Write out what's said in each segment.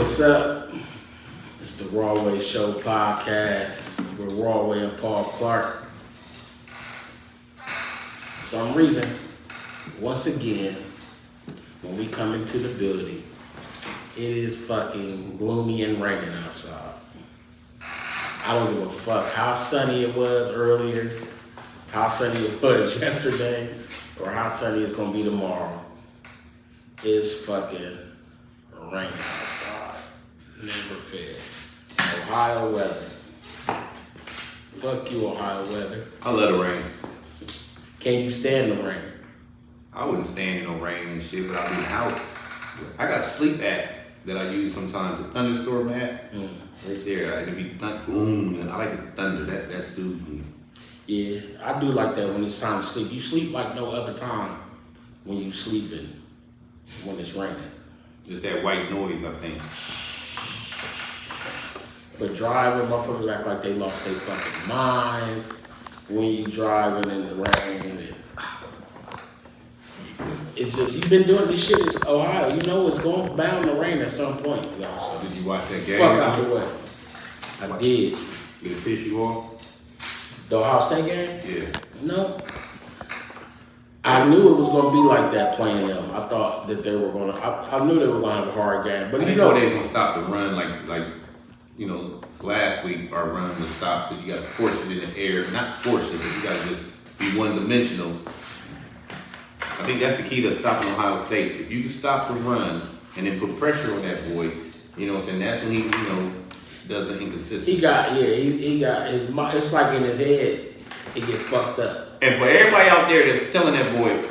What's up? It's the Rawway Show podcast with Rawway and Paul Clark. For some reason, once again, when we come into the building, it is fucking gloomy and raining outside. I don't give a fuck how sunny it was earlier, how sunny it was yesterday, or how sunny it's gonna be tomorrow. It's fucking raining outside. Never fail. Ohio weather. Fuck you, Ohio weather. I love the rain. Can you stand the rain? I wouldn't stand in no rain and shit, but I'll be in the house. I got a sleep app that I use sometimes, a thunderstorm app. Right there, it'll be boom. I like the thunder, that soothes me. Yeah, I do like that when it's time to sleep. You sleep like no other time when you sleeping when it's raining. It's that white noise, I think. But driving, motherfuckers act like they lost their fucking minds when you driving in the rain. It's just, you've been doing this shit, it's Ohio. You know it's bound to rain at some point, y'all. So Did you watch that game? fuck out the way. I did. Did it piss you off? The Ohio State game? Yeah. No. I knew it was going to be like that playing them. I thought that they were going to, I knew they were going to have a hard game. But I you didn't know know they were going to stop the run like last week our run was stopped, so you got to force it in the air. Not force it, but you got to just be one-dimensional. I think that's the key to stopping Ohio State. If you can stop the run and then put pressure on that boy, you know what I'm saying, that's when he, does an inconsistency. he got his, it's like in his head, it get fucked up. And for everybody out there that's telling that boy,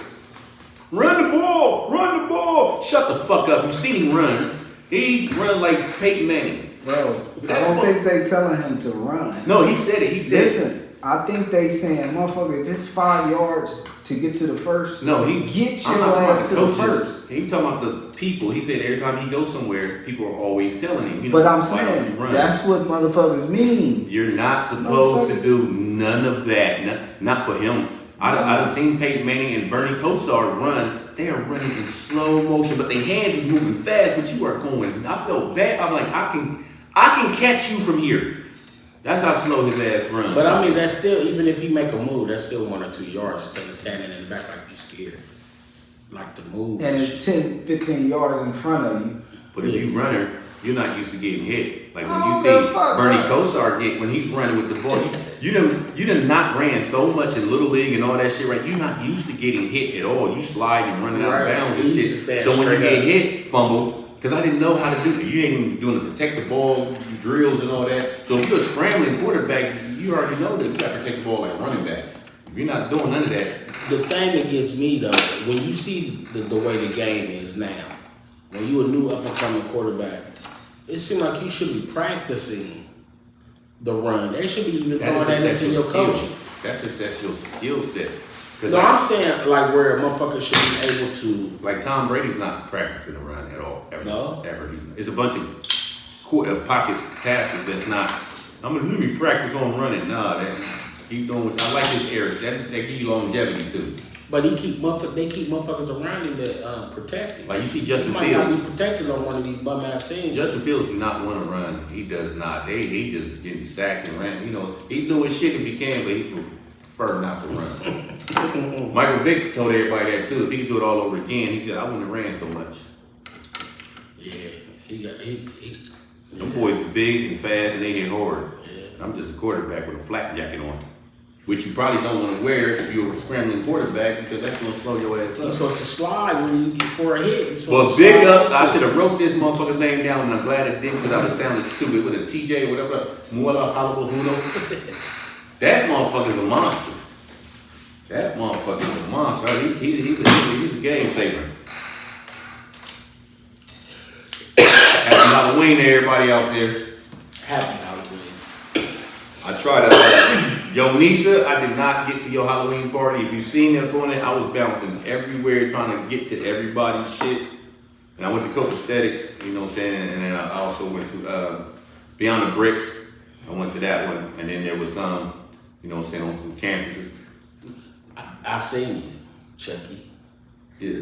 run the ball, shut the fuck up. You seen him run. He run like Peyton Manning. Bro, I don't think they telling him to run. No, he said it. Listen, I think they saying, motherfucker, if it's 5 yards to get to the first, No, he get I'm your not talking ass to about the the coaches. first. He talking about the people. He said every time he goes somewhere, people are always telling him. But I'm why don't you saying, run? that's what motherfuckers mean. You're not supposed to do none of that. Not for him. I done seen Peyton Manning and Bernie Kosar run. They are running in slow motion, but their hands is moving fast. But you are going. I felt bad. I'm like, I can catch you from here. That's how slow his ass runs. But I mean, that's still, even if he make a move, that's still 1 or 2 yards instead of standing in the back like you scared. Like the move. And it's 10, 15 yards in front of you. But if you runner, you're not used to getting hit. Like when Oh, you the see fuck, Bernie man. Kosar get when he's running with the ball, you done not ran so much in Little League and all that shit, right? You're not used to getting hit at all. You slide and running out of Right. bounds and You used to shit. stand So when you straight get up. hit, fumble, because I didn't know how to do it. You ain't even doing the protect the ball drills and all that. So if you're a scrambling quarterback, you already know that you got to protect the ball like a running back. If you're not doing none of that, The thing that gets me though, when you see the way the game is now, when you a new up and coming quarterback, it seems like you should be practicing the run. They should be even throwing that into your coaching. That's your skill set. 'Cause No, I'm saying like where a motherfucker should be able to. like Tom Brady's not practicing the run at all. Ever. No? Ever. It's a bunch of pocket passes that's not, let me practice on running. Nah, keep doing what I like this era. That give you longevity too. But they keep motherfuckers around him that protect him. Like you see He Justin might not be Fields. protected on one of these bum ass teams. Justin Fields do not want to run. He does not. He just getting sacked and ran. He doing shit if he can, but he prefer not to run. Michael Vick told everybody that too. If he could do it all over again, he said, I wouldn't have ran so much. Yeah, Them boys are big and fast and they hit hard. Yeah. I'm just a quarterback with a flak jacket on, which you probably don't want to wear if you're a scrambling quarterback because that's going to slow your ass You're up. supposed to slide when you get for a hit. You're supposed Well, to big slide ups. I into should it. have wrote this motherfucker's name down and I'm glad it didn't because I would have sounded stupid with a TJ or whatever. Muela Halabahuno. That motherfucker's a monster. That motherfucker's a monster. He's a game saver. Happy Halloween to everybody out there. Happy Halloween. I tried to, yo Nisha, I did not get to your Halloween party. If you seen them doing it, I was bouncing everywhere trying to get to everybody's shit. And I went to Cope Aesthetics, you know what I'm saying? And then I also went to Beyond the Bricks. I went to that one. And then there was some, you know what I'm saying, on some campuses. I seen you, Chucky. Yeah.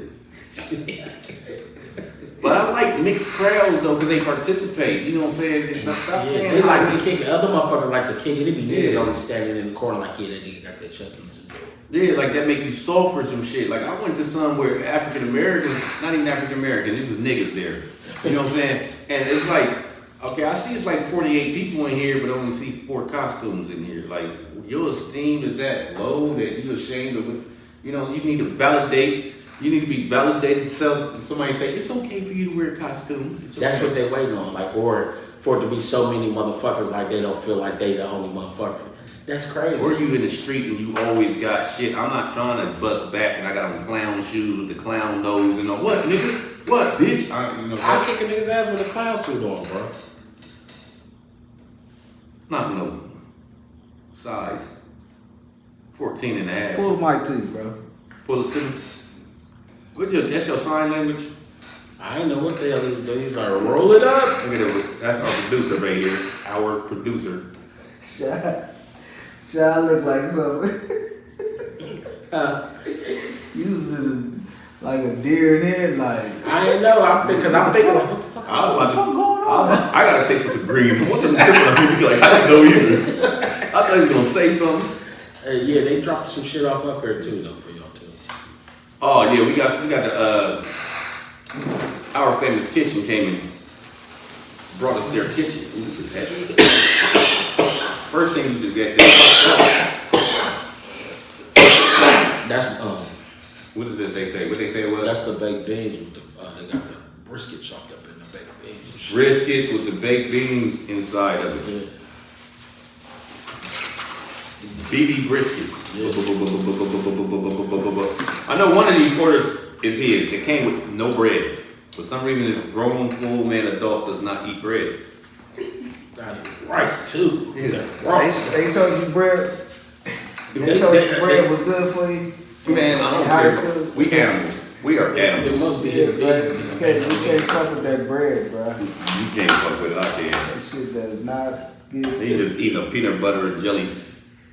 But I like mixed crowds though, because they participate. You know what I'm saying? Stop saying They how like to kick it. Other motherfuckers like to kick it. They be niggas Yeah. only standing in the corner like, yeah, that nigga got that Chucky's. Yeah, like that make you soft for some shit. Like I went to some where African Americans, not even African Americans, this was niggas there. You know what I'm saying? And it's like, okay, I see it's like 48 people in here, but I only see 4 costumes in here. Like your esteem is that low that you ashamed of it. You know, you need to validate. You need to be validated. So somebody say it's okay for you to wear a costume. It's okay. That's what they waiting on. Like, or for it to be so many motherfuckers like they don't feel like they the only motherfucker. That's crazy. Or you in the street and you always got shit. I'm not trying to bust back and I got on clown shoes with the clown nose and all. What, nigga? What, bitch? I kick a nigga's ass with a clown suit on, bro. Not no size. 14 and a half. Pull the mic to you, bro. Pull it to me. That's your sign language? I ain't know what the hell these are. Roll it up. Look at it. That's our producer right here. Our producer. Shy look like something. You was like a deer in headlights. I ain't know. I'm thinking like, what the fuck? What the fuck going on? I gotta take some greens. What's the difference? Like, I didn't know either. I thought he was gonna say something. Yeah, they dropped some shit off up here too, though, for y'all too. Oh yeah, we got the Our Famous Kitchen came and brought us their kitchen. Ooh, this is heavy. First thing you do get That's what did they say? What they say it was? that's the baked beans with the they got the brisket chopped up in the baked beans and shit. Briskets with the baked beans inside of it. Yeah. BB briskets. Yeah. I know one of these orders is his. It came with no bread. For some reason, this grown, full man adult does not eat bread. Got it right too. Yeah. They told you bread. They told you bread was good for you. Man, I don't care. We animals. We are It animals. must be Yeah, his but big. you can't fuck with that bread, bro. You can't fuck with it out there. That shit does not get. He just eating a peanut butter and jelly.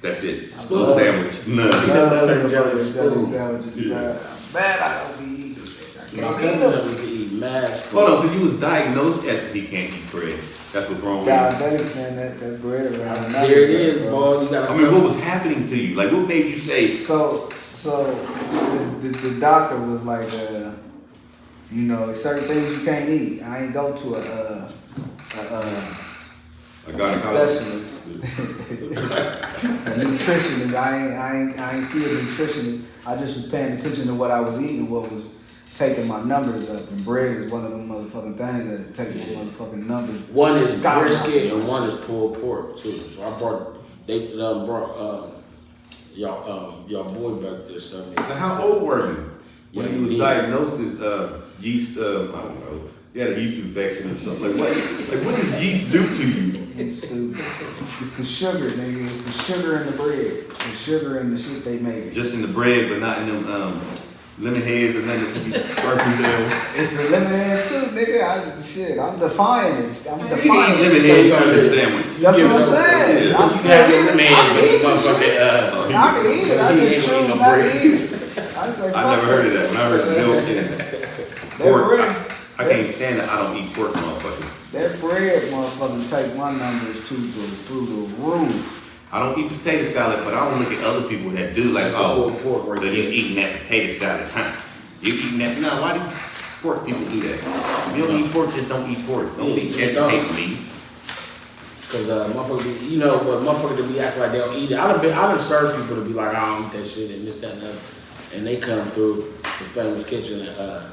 That's it. Spoon. No sandwich. None. Peanut butter and jelly Jelly spoon. sandwiches, Yeah. bro. Man, I don't be eating. My cousin used to eat mad spoon. Hold on, so you was diagnosed as he can't eat bread. That's what's wrong with you. Diabetic, man, that bread around. There it is, boy. You gotta I mean, what was happening to you? Like, what made you say, So the doctor was like, you know, certain things you can't eat. I ain't go to a I got specialist, a nutritionist. I ain't see a nutritionist. I just was paying attention to what I was eating, what was taking my numbers up. And bread is one of them motherfucking things that take your motherfucking numbers. One is skyrocket. brisket and one is pulled pork too. So I brought y'all boy back there Sunday. so how old were you when Yeah, you was indeed. diagnosed as yeast, I don't know, you had a yeast infection or something? What does yeast do to you? It's the sugar, nigga. It's the sugar in the bread. The sugar in the shit they make. Just in the bread, but not in them lemon heads or nothing to be slurping down. It's the lemon head too, nigga. I'm defying it. I'm You can eat defying lemon it. heads on the sandwich. That's Yeah, what I'm but saying. yeah, I You still can have your eat lemon it. head, I but can eat you the shit. motherfucking I can eat it. I he just ain't choose eating no not to bread. eat it. I say, I never heard of that. When I heard milk and That pork, bread, I can't stand it. I don't eat pork, motherfucker. that bread, motherfucker, take my numbers through the roof. I don't eat potato salad, but I don't look at other people that do. Like, That's the oh, pulled pork right so you there. eating that potato salad, huh? You eating that? No, why do pork people do that? If you don't eat pork, just don't eat pork. Don't Yeah, be just educating don't. me. Cause motherfuckers, you know, what motherfuckers to be acting like they don't eat it. I done served people to be like, I don't eat that shit and this, that, and that. And they come through the famous kitchen and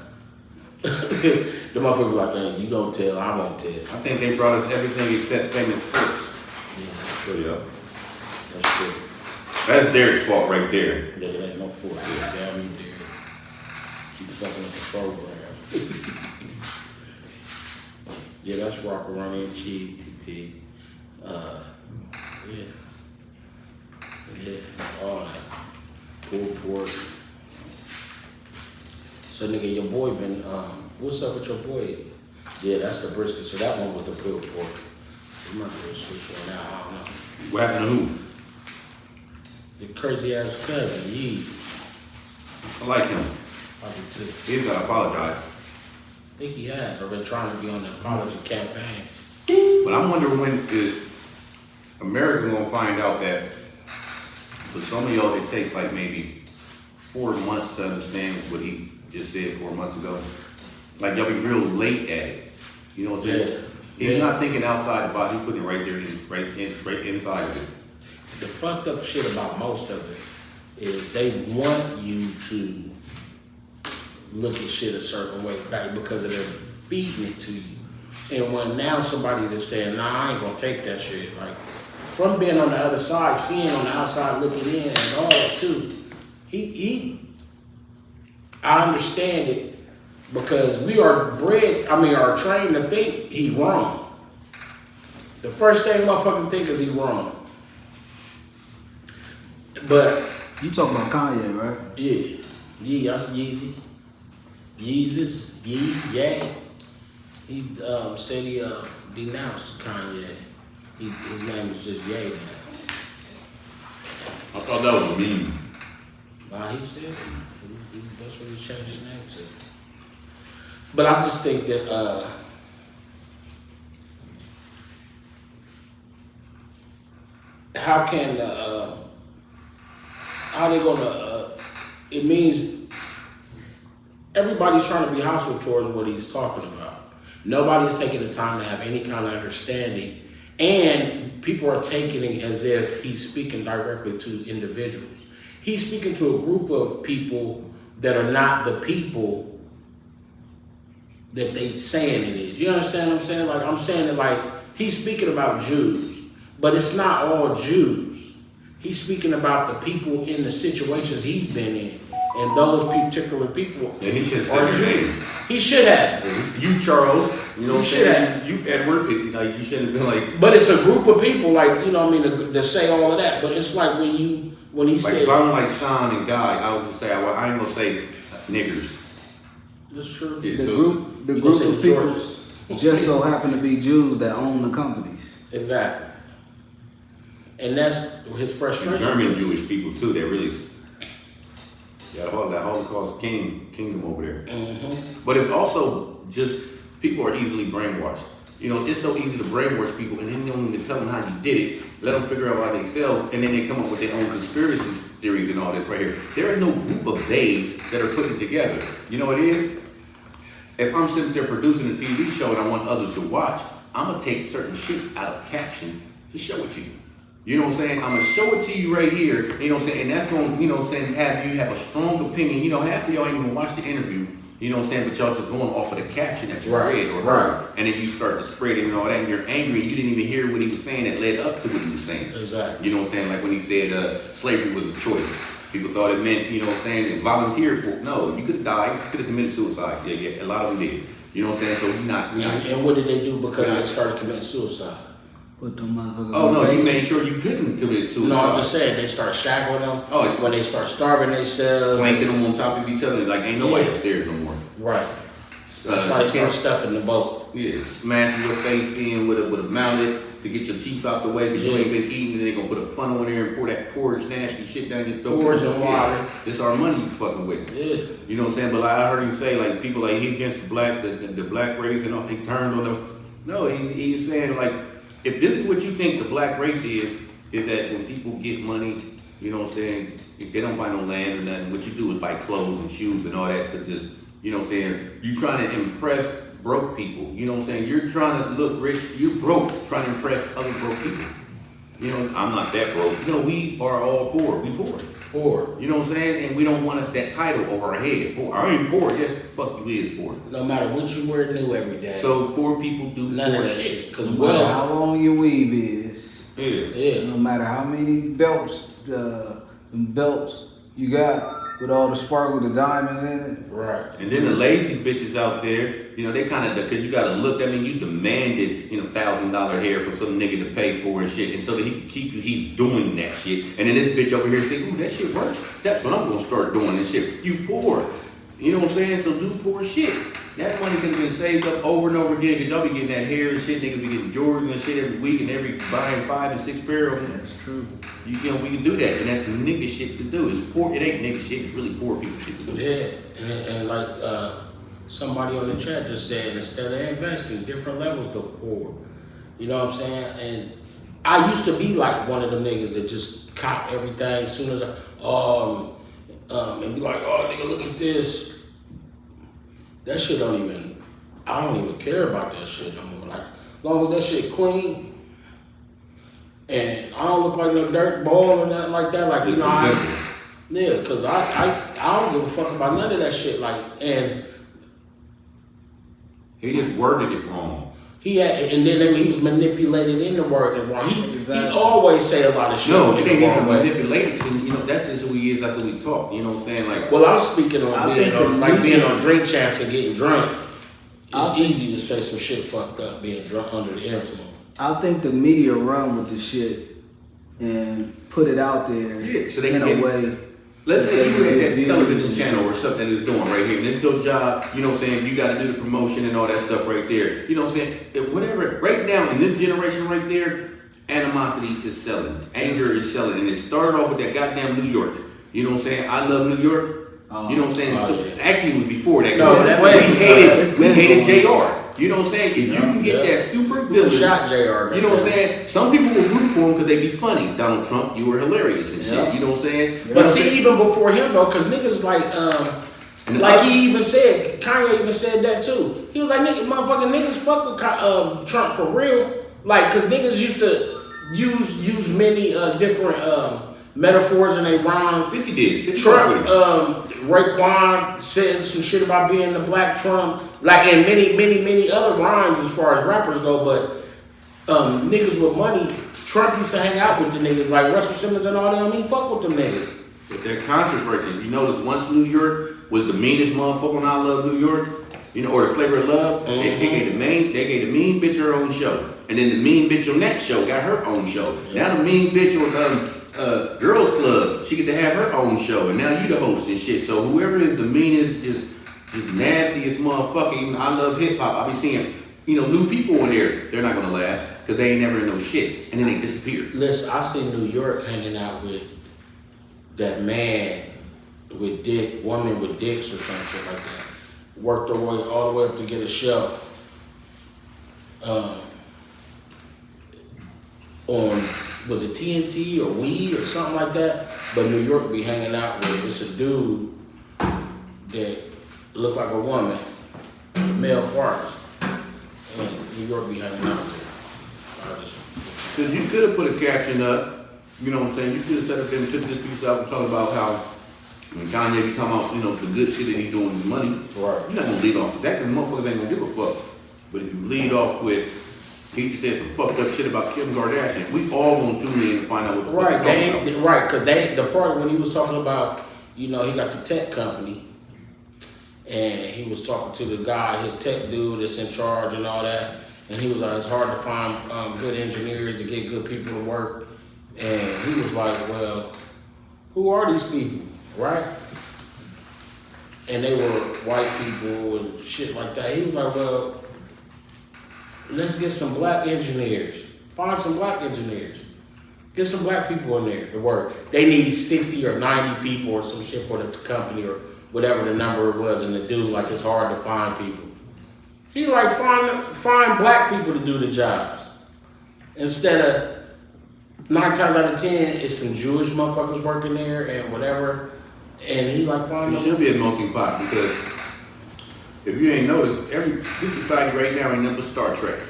the motherfucker be like, hey, you don't tell, I won't tell. I think they brought us everything except famous forks. Yeah, So yeah, that's true. that's Derek's fault right there. Yeah, there ain't no force. Damn you, dude. Keep fucking with the program. Yeah, that's Rockaroni and Cheese, TT. Yeah. Yeah, all that. Pulled pork. So nigga, your boy been, what's up with your boy? Yeah, that's the brisket. So that one was the pulled pork. You might be able to switch one out, I don't know. What happened to who? The crazy ass cousin, Yee. I like him. I do too. He's gotta apologize. I think he has. I've been trying to be on the apology campaign. But I'm wondering when is America gonna find out that for some of y'all it takes like maybe 4 months to understand what he just said 4 months ago. Like y'all be real late at it. You know what I'm saying? Yeah. He's not thinking outside the box, he's putting it right there, right inside of it. The fucked up shit about most of it is they want you to look at shit a certain way, right? Because they're feeding it to you. And when now somebody just saying, nah, I ain't gonna take that shit. Like, from being on the other side, seeing on the outside, looking in, and all that too, I understand it because we are are trained to think he wrong. The first thing motherfucking think is he wrong. But You talking about Kanye, right? yeah, that's Yeezy. Yeezus, Yay. He said he denounced Kanye. His name is just Ye now. I thought that was a meme. Nah, he said that's what he changed his name to. But I just think that how they gonna it means everybody's trying to be hostile towards what he's talking about. Nobody's taking the time to have any kind of understanding, and people are taking it as if he's speaking directly to individuals. He's speaking to a group of people that are not the people that they saying it is. You understand what I'm saying? Like, I'm saying it like he's speaking about Jews, but it's not all Jews. He's speaking about the people in the situations he's been in. And those particular people And he should are have said your Jews. name. He should have. You, Charles, you know what I'm should saying? You, Edward, like, you shouldn't have been like, But it's a group of people, like, you know what I mean, to say all of that. But it's like when he like said, if I'm like Sean and Guy, I would just say, well, I ain't gonna say niggers. that's true. Yeah, The so- group You gonna say of people Georges. just so happen to be Jews that own the companies. Exactly. And that's his And frustration. German Jewish people too, that really got that Holocaust kingdom over there. Mm-hmm. But it's also just people are easily brainwashed. You know, it's so easy to brainwash people, and then you don't even tell them how you did it. Let them figure out by themselves, and then they come up with their own conspiracy theories and all this right here. There is no group of days that are put together. You know what it is? If I'm sitting there producing a TV show and I want others to watch, I'm gonna take certain shit out of caption to show it to you. You know what I'm saying? I'm gonna show it to you right here, you know what I'm saying? And that's gonna, you know what I'm saying, have you have a strong opinion. You know, half of y'all ain't even watch the interview, you know what I'm saying, but y'all just going off of the caption that you read or heard. And then you start to spread it and all that, and you're angry and you didn't even hear what he was saying that led up to what he was saying. Exactly. You know what I'm saying? Like when he said slavery was a choice. People thought it meant, you know what I'm saying, it volunteered for. No, you could have died, you could have committed suicide. Yeah, a lot of them did. You know what I'm saying? So we not. And what did they do because they started committing suicide? Put them motherfuckers Oh on no, you base. made sure you couldn't commit suicide. No, I'm just saying they start shackling them. Oh, when they start starving themselves. Planking them on top of each other, like ain't nobody Yeah. upstairs no more. Right. That's why they start stuffing the boat. Yeah, smashing your face in with a mallet to get your teeth out the way because you ain't been eating, and they gonna put a funnel in there and pour that porridge nasty shit down your throat. Porridge and water. It's our money you fucking with. Yeah. You know what I'm saying? But like I heard him say, like people like he against the black race and all, he turned on them. No, he was saying like if this is what you think the black race is that when people get money, you know what I'm saying, if they don't buy no land or nothing, what you do is buy clothes and shoes and all that to just, you know what I'm saying, you trying to impress broke people. You know what I'm saying? You're trying to look rich, you broke, trying to impress other broke people. You know, I'm not that broke. You know, we are all poor. We poor. Poor. You know what I'm saying? And we don't want that title over our head. Poor. I ain't poor. Yes, fuck you is poor. No matter what you wear new every day. So poor people do none poor of that shit. Because No matter how wealth. long your weave is, Yeah. no matter how many belts you got with all the sparkle, the diamonds in it. Right. And then the lazy bitches out there, you know, they kind of, because you got to look, I mean, you demanded, you know, $1,000 hair for some nigga to pay for and shit. And so that he can keep you, he's doing that shit. And then this bitch over here say, ooh, that shit works. That's what I'm going to start doing and shit. You poor. You know what I'm saying? So do poor shit. That money could have been saved up over and over again, because y'all be getting that hair and shit, niggas be getting Jordans and shit every week and buying 5 and 6 pair of them. That's true. We can do that, and that's nigga shit to do. It's poor, it ain't nigga shit, it's really poor people shit to do. Yeah, and like somebody on the chat just said, instead of investing, different levels to forward. You know what I'm saying? And I used to be like one of them niggas that just cop everything as soon as and be like, oh nigga, look at this. That shit I don't even care about that shit no more. Like, as long as that shit clean, and I don't look like no dirt ball or nothing like that. Like, you know, cause I don't give a fuck about none of that shit. Like, and he just worded it wrong. He was manipulated into wording it wrong. He always say a lot of shit. No, it ain't even manipulated. You know, that's just who he is. That's who we talk. You know what I'm saying? Like, well, I'm speaking on being on Drink Champs and getting drunk. It's easy to say some shit fucked up being drunk under the influence. I think the media run with the shit and put it out there so they in can a way. Let's say you at that television channel or something that is doing right here, and it's your job, you know what I'm saying, you got to do the promotion and all that stuff right there. You know what I'm saying? Whatever, right now in this generation right there, animosity is selling. Anger is selling. And it started off with that goddamn New York. You know what I'm saying? I love New York. You know what I'm saying? Actually, it was before that. No, we hated JR. You know what I'm saying? If you can get that super villain, shot JR. You know what I'm saying? Some people will root for him because they be funny. Donald Trump, you were hilarious and shit. You know what I'm saying? But see, even before him though, because niggas like he even said, Kanye even said that too. He was like, niggas fuck with Trump for real. Like, cause niggas used to use many different metaphors in their rhymes. 50 did. 50 Trump, Raekwon said some shit about being the black Trump, like, and many other rhymes as far as rappers go. But niggas with money, Trump used to hang out with the niggas like Russell Simmons and all them. He fuck with them niggas. But they're controversial. You notice once New York was the meanest motherfucker on I Love New York, you know, or the Flavor of Love, they gave the mean bitch her own show, and then the mean bitch on that show got her own show. Now the mean bitch on Girls Club, she get to have her own show, and now you the host and shit. So whoever is the meanest, just nastiest motherfucker, even I Love Hip Hop, I be seeing, you know, new people in there. They're not gonna last because they ain't never in no shit, and then they disappear. Listen, I see New York hanging out with that man with woman with dicks or some shit like that. Worked their way all the way up to get a show. On, was it TNT or Weed or something like that? But New York be hanging out with, it's a dude that look like a woman, male parts, and New York be hanging out with. Because you could have put a caption up, you know what I'm saying? You could have set up there and took this piece out and talk about how when Kanye be talking about, you know, the good shit that he's doing with his money, Right. You're not gonna lead off with that because motherfuckers ain't gonna give a fuck. But if you lead off with, he just said some fucked up shit about Kim Kardashian, we all gonna tune in to find out what the fuck he's talking about. Right, because the part when he was talking about, you know, he got the tech company, and he was talking to the guy, his tech dude that's in charge and all that, and he was like, it's hard to find good engineers to get good people to work, and he was like, well, who are these people, right? And they were white people and shit like that. He was like, well, let's get some black engineers. Find some black engineers. Get some black people in there to work. They need 60 or 90 people or some shit for the company or whatever the number it was, and the dude like it's hard to find people. He like find black people to do the jobs. Instead of 9 times out of 10, it's some Jewish motherfuckers working there and whatever. And he like find It should be a melting pot because if you ain't noticed, this society right now ain't nothing but Star Trek.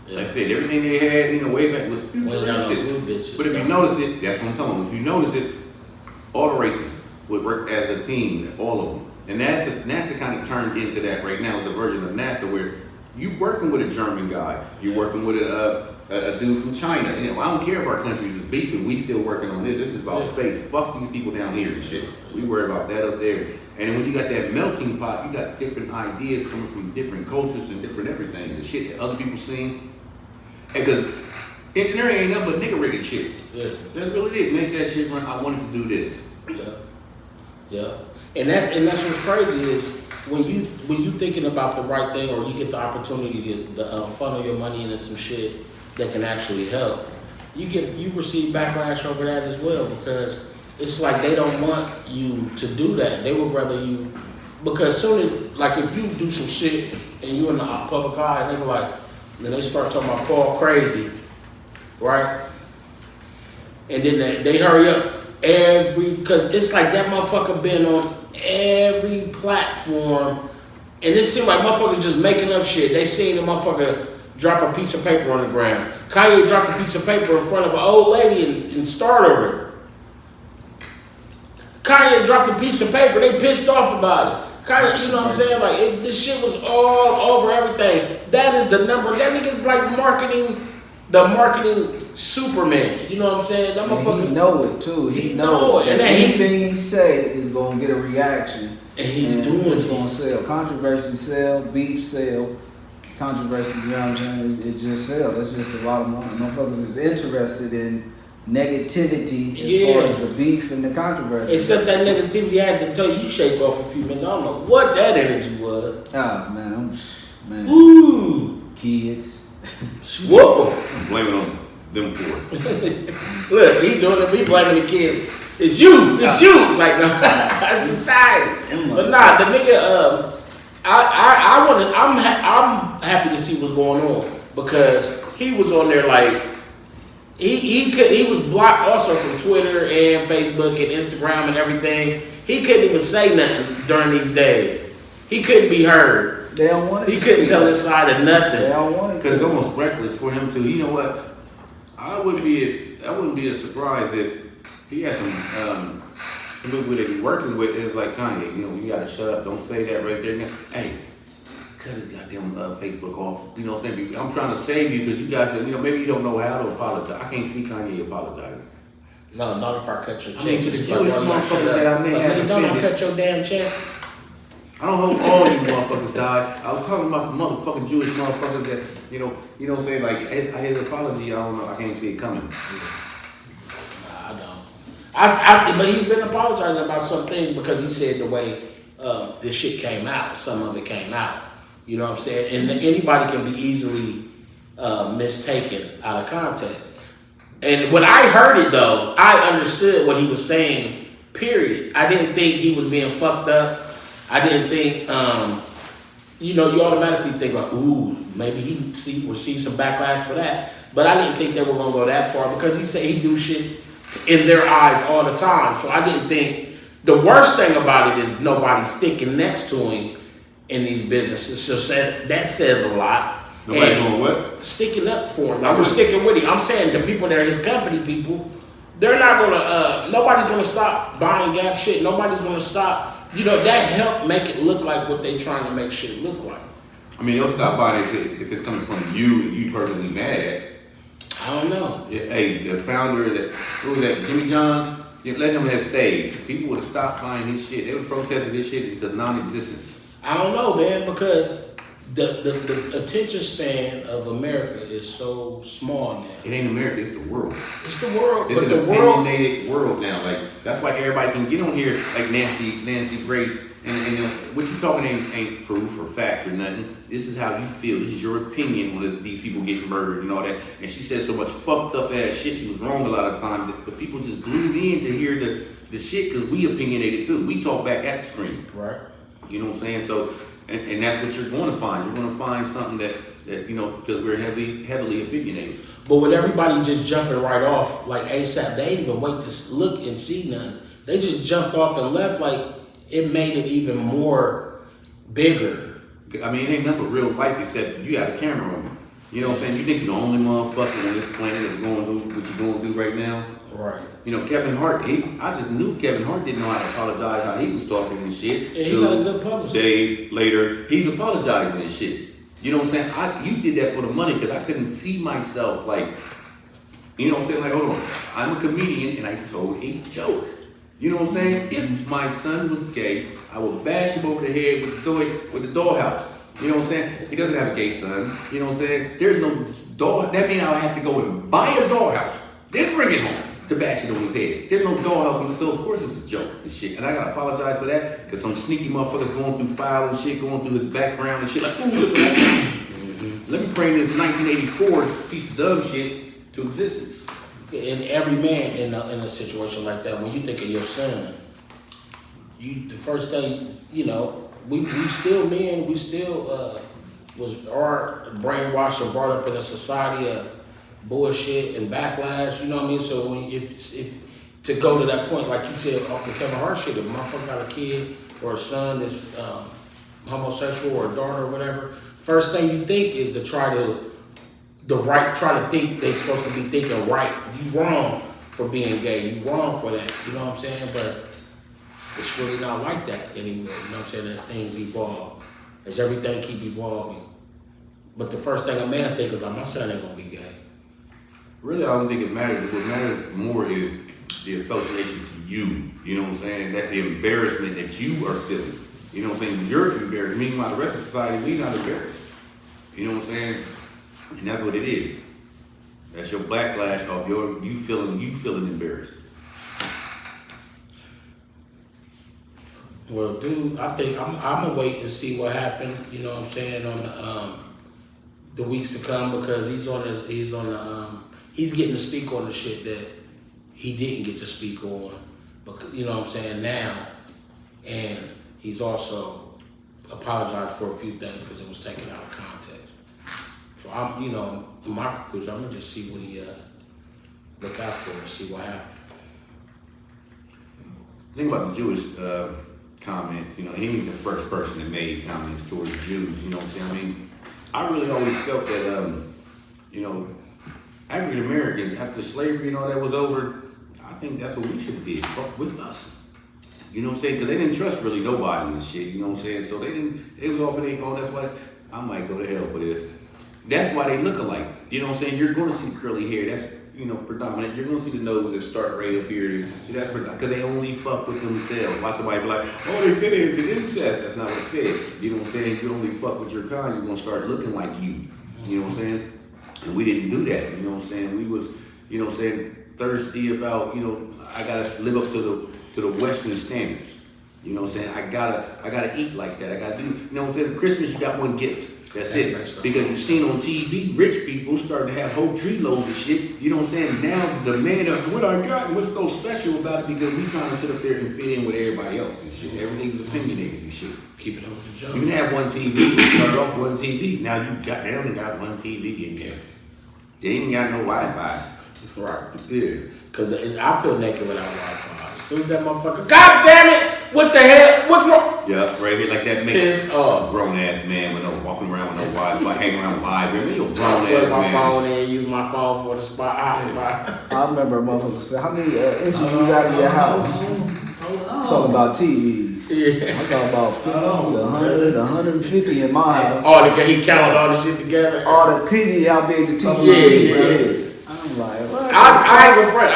Like I said, everything they had, you know, way back was futuristic. But if you notice it, that's what I'm telling you. If you notice it, all the races would work as a team, all of them. And NASA kind of turned into that right now. It's a version of NASA where you working with a German guy, you're working with a dude from China. You know, I don't care if our countries is beefing, we still working on this. This is about space. Fuck these people down here and shit. We worry about that up there. And then when you got that melting pot, you got different ideas coming from different cultures and different everything. The shit that other people seen. And because engineering ain't nothing but nigga rigging shit. Yeah. That's really it. Make that shit run. I wanted to do this. Yeah. And that's what's crazy is when you thinking about the right thing, or you get the opportunity to funnel your money into some shit that can actually help, you receive backlash over that as well, because it's like they don't want you to do that. They would rather you, because soon as, like, if you do some shit and you in the public eye, and they be like, then they start talking about Paul crazy, right? And then they hurry up because it's like that motherfucker been on every platform, and it seems like motherfuckers just making up shit. They seen the motherfucker drop a piece of paper on the ground. Kanye dropped a piece of paper in front of an old lady and startled her. Kanye dropped a piece of paper. They pissed off about it. Kanye, you know what I'm saying? Like, this shit was all over everything. That is the number. That nigga's like the marketing Superman. You know what I'm saying? That motherfucker. He know it too. He know it. And anything he say is gonna get a reaction. And he's doing it's gonna sell. Controversy sell, beef sell. Controversy, you know what I'm saying? It just sells. That's just a lot of money. Motherfuckers is interested in negativity as far as the beef and the controversy. Except that negativity I had to tell you shake off a few minutes. I don't know what that energy was. Ah, man, man. Ooh. Kids. Whoop 'em. I'm blaming on them for it. Look, he doing it. He blaming the kid. It's you. It's you. It's like, no, it's society. But nah, the nigga. I'm happy to see what's going on, because he was on there like he was blocked also from Twitter and Facebook and Instagram and everything. He couldn't even say nothing during these days. He couldn't be heard. They don't want it. He couldn't tell his side of nothing. They don't want it Because it's almost reckless for him to. You know what? I wouldn't be a surprise if he had some people that he's working with. It's like Kanye. You know, you gotta shut up. Don't say that right there. Now, hey, cut his goddamn Facebook off. You know what I'm saying? I'm trying to save you because you guys, you know, maybe you don't know how to apologize. I can't see Kanye apologizing. No, not if I cut your check. I mean, to the Jewish motherfuckers that I may have Don't offended. cut your damn check. I don't hope all these motherfuckers died. I was talking about the motherfucking Jewish motherfuckers that, you know what I'm saying? Like, his apology, I don't know, I can't see it coming. Nah, I don't. But he's been apologizing about some things because he said the way this shit came out, some of it came out. You know what I'm saying? And anybody can be easily mistaken out of context. And when I heard it though, I understood what he was saying, period. I didn't think he was being fucked up. I didn't think, you automatically think like, ooh, maybe he will see some backlash for that. But I didn't think they were gonna go that far, because he said he do shit in their eyes all the time. So I didn't think, the worst thing about it is nobody sticking next to him in these businesses. So that says a lot. Nobody doing what? Sticking up for him. Like, we're sticking with him. I'm saying the people that are his company people, they're not gonna, nobody's gonna stop buying Gap shit. Nobody's gonna stop. That helped make it look like what they trying to make shit look like. I mean, they'll stop buying it if it's coming from you and you personally mad at. I don't know. Hey, the founder who was that, Jimmy John's, you let him have stayed. People would have stopped buying his shit. They would have protested this shit into non-existence. I don't know, man, because the attention span of America is so small now. It ain't America, it's the world. It's the world. It's But an the world, opinionated world now. Like, that's why everybody can get on here like Nancy Grace, and what you talking ain't proof or fact or nothing. This is how you feel. This is your opinion when these people getting murdered and all that. And she said so much fucked up ass shit. She was wrong a lot of times, but people just glued in to hear the shit because we opinionated too. We talk back at the screen. right? You know what I'm saying? So, and that's what you're going to find. You're going to find something that because we're heavily opinionated. But with everybody just jumping right off, like ASAP, they didn't even wait to look and see nothing. They just jumped off and left. Like, it made it even more bigger. I mean, it ain't nothing but real life except you got a camera on you. You know what I'm saying? You think you're the only motherfucker on this planet that's going to do what you're going to do right now? Right. Kevin Hart, I just knew Kevin Hart didn't know how to apologize, how he was talking and shit. Yeah, he got a good publicist. Days later, he's apologizing and shit. You know what I'm saying? You did that for the money because I couldn't see myself like, you know what I'm saying? Like, hold on, I'm a comedian and I told a joke. You know what I'm saying? If my son was gay, I would bash him over the head with the dollhouse. You know what I'm saying? He doesn't have a gay son. You know what I'm saying? There's no doll. That means I would have to go and buy a dollhouse, then bring it home. to bash it on his head. There's no dollhouse on the so of course it's a joke and shit. And I gotta apologize for that, because some sneaky motherfuckers going through file and shit, going through his background and shit like, ooh, look at that. Let me bring this 1984 piece of dumb shit to existence. And every man in a situation like that, when you think of your son, the first thing, you know, we still men, we still are brainwashed and brought up in a society of bullshit and backlash, you know what I mean? So when if to go to that point, like you said, off the Kevin Hart shit, if my motherfucker got a kid or a son that's homosexual or a daughter or whatever, first thing you think is to try to think they're supposed to be thinking right. You wrong for being gay. You wrong for that. You know what I'm saying? But it's really not like that anymore. You know what I'm saying? As things evolve, as everything keep evolving. But the first thing a man thinks is like, my son ain't gonna be gay. Really, I don't think it matters. What matters more is the association to you. You know what I'm saying? That the embarrassment that you are feeling. You know what I'm saying? You're embarrassed. Meanwhile, the rest of society, we not embarrassed. You know what I'm saying? And that's what it is. That's your backlash of you feeling embarrassed. Well, dude, I think I'm gonna wait and see what happened. You know what I'm saying, on the weeks to come, because he's getting to speak on the shit that he didn't get to speak on. But you know what I'm saying now, and he's also apologized for a few things because it was taken out of context. So I'm, you know, in my conclusion, I'm gonna just see what he look out for and see what happens. The thing about the Jewish comments, you know, he ain't the first person that made comments towards Jews. You know what I'm saying? I mean, I really always felt that, you know, African Americans, after slavery and all that was over, I think that's what we should have did. Fuck with us. You know what I'm saying? Because they didn't trust really nobody and shit. You know what I'm saying? So they didn't. It was off of their own. That's why I might go to hell for this. That's why they look alike. You know what I'm saying? You're going to see curly hair. That's, you know, predominant. You're going to see the nose that start right up here. That's because they only fuck with themselves. Watch somebody be like, oh, they said it into incest. That's not what it said. You know what I'm saying? If you only fuck with your kind, you're going to start looking like you. You know what I'm saying? And we didn't do that. You know what I'm saying? We was, you know what I'm saying, thirsty about, you know, I got to live up to the Western standards. You know what I'm saying? I gotta eat like that. I gotta do, you know what I'm saying? Christmas, you got one gift. That's it. Because you've seen on TV, rich people starting to have whole tree loads of shit. You know what I'm saying? Now the man of what I got and what's so special about it, because we trying to sit up there and fit in with everybody else and shit. Everything's opinionated and shit. Keep it over the job. You can have one TV, you start off one TV. Now they only got one TV in there. They ain't got no Wi-Fi. Right. Yeah. Because I feel naked without Wi-Fi. As soon as that motherfucker, God damn it! What the hell? What's wrong? Yeah, right here like that makes a grown ass man with no walking around with no Wi-Fi, hanging around live. Man, you a grown ass man. Put my phone in, use my phone for the hotspot. I remember a motherfucker said, how many inches you got in your house? Talking about TVs. Yeah. I'm talking about 50, 100, 150 in my house. Oh, he counted all the shit together? All the TV, how big the TV is. Yeah. I'm like, what? I ain't gonna front.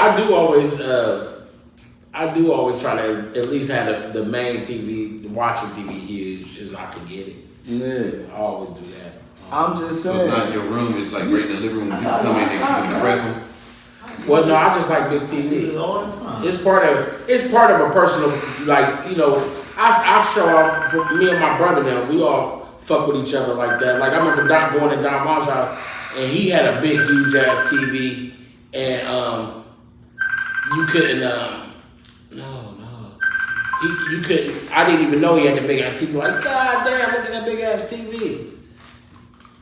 I do always try to at least have the main TV, the watching TV huge as I can get it. Yeah. I always do that. I'm just So saying. it's not your room, it's like right in the living room. You come in and press them. Well, no, I just like big TV. All the time. It's part of a personal, like, you know, I show off, for me and my brother now, we all fuck with each other like that. Like, I remember going to Don Mom's house, and he had a big, huge ass TV, and you couldn't, you couldn't, I didn't even know he had the big ass TV. Like, God damn, look at that big ass TV.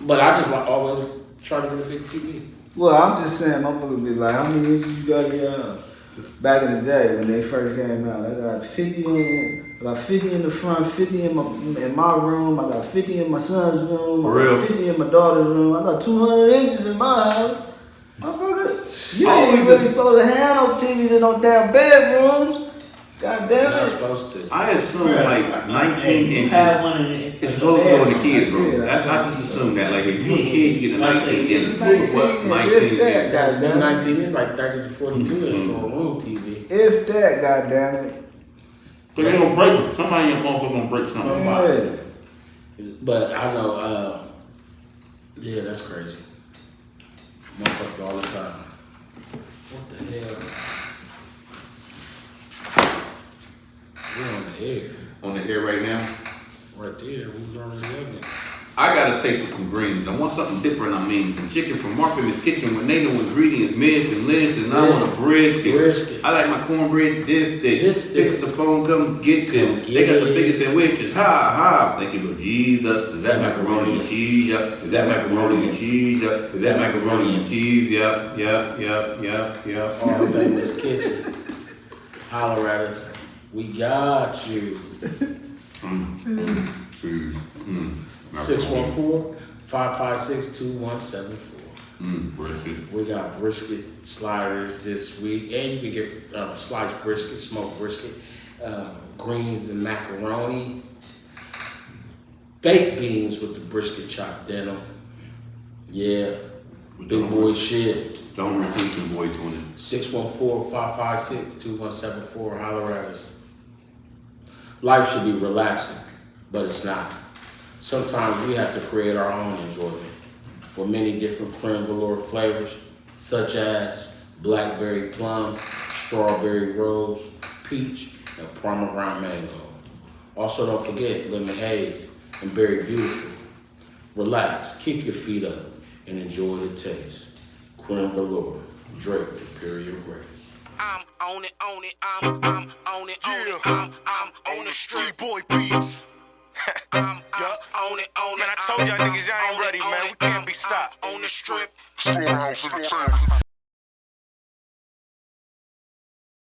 But I just like always try to get a big TV. Well, I'm just saying, motherfucker be like, how many inches you got in your house? Back in the day when they first came out, I got 50 in the front, 50 in my room, I got 50 in my son's room, I got 50 in my daughter's room, I got 200 inches in my house. Motherfucker, you ain't really supposed to have no TVs in no damn bedrooms. God damn Not it. supposed to. I assume like 19 You inches. have one in It's supposed to go in the kids' room. That's I just assume that. Like if you're a kid, you get a 19 inch. 19 What? inch, 19 if that, inch. goddamn it. 19 is like 30 to 42 inch for a room TV. If that, goddamn it. Cause they gonna break them. Somebody in your motherfucker gonna break something. Yeah. But I know, yeah, that's crazy. Motherfucker all the time. What the hell? there. On the air right now. Right there. We was already on it. I got a taste for some greens. I want something different. I mean, some chicken from Martha's Kitchen when they know ingredients, mint and list, and I want a brisket. I like my cornbread this thick. Pick up the phone, come get this. They got the biggest sandwiches. Ha. Thank you, Lord Jesus. Is that macaroni and cheese? Yep. Is that macaroni and cheese? Yep. Is that macaroni and cheese? Yep. All Famous Kitchen. Holler at us. We got you. Cheese. 614-556-2174. Brisket. We got brisket sliders this week, and you can get sliced brisket, smoked brisket, greens and macaroni, baked beans with the brisket chopped in them. Yeah, big boy shit. Don't repeat your voice on it. 614-556-2174. Holler at us. Life should be relaxing, but it's not. Sometimes we have to create our own enjoyment with many different creme velour flavors, such as blackberry plum, strawberry rose, peach, and pomegranate mango. Also, don't forget lemon haze and berry beautiful. Relax, kick your feet up, and enjoy the taste. Creme velour, draped Imperial Grace. I'm on it, I'm on it, I'm on the street boy beats. I'm on it, man, I told y'all niggas y'all ain't ready, man. We can't be stopped. On the strip.